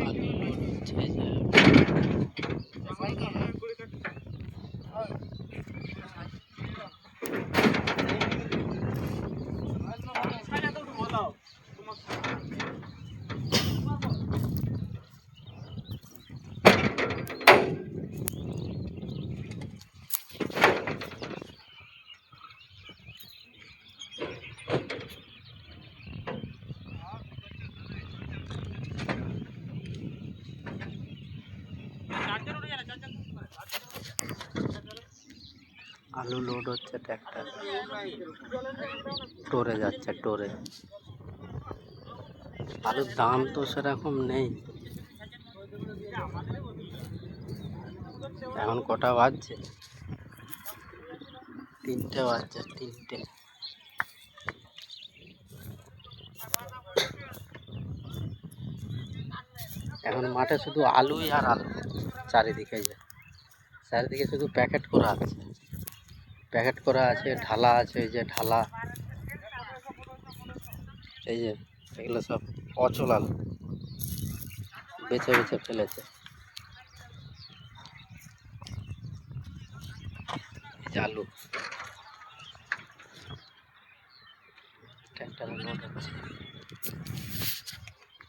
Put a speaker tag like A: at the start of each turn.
A: আলু লোড হচ্ছে এই যে আলু লোড হচ্ছে ট্র্যাক্টর টোরে যাচ্ছে টোরে। আলুর দাম তো সেরকম নেই। এখন কটা বাজছে? 3টে বাজছে, 3টে। এখন মাঠে শুধু আলুই আর আলু চারিদিকে, চারিদিকে শুধু প্যাকেট করা আছে, প্যাকেট করা আছে, ঢালা আছে। এই যে ঢালা, এই যে এগুলো সব অচল আলু বেছে বেছে ফেলেছে। এই যে আলু ট্র্যাক্টরে লোড হচ্ছে।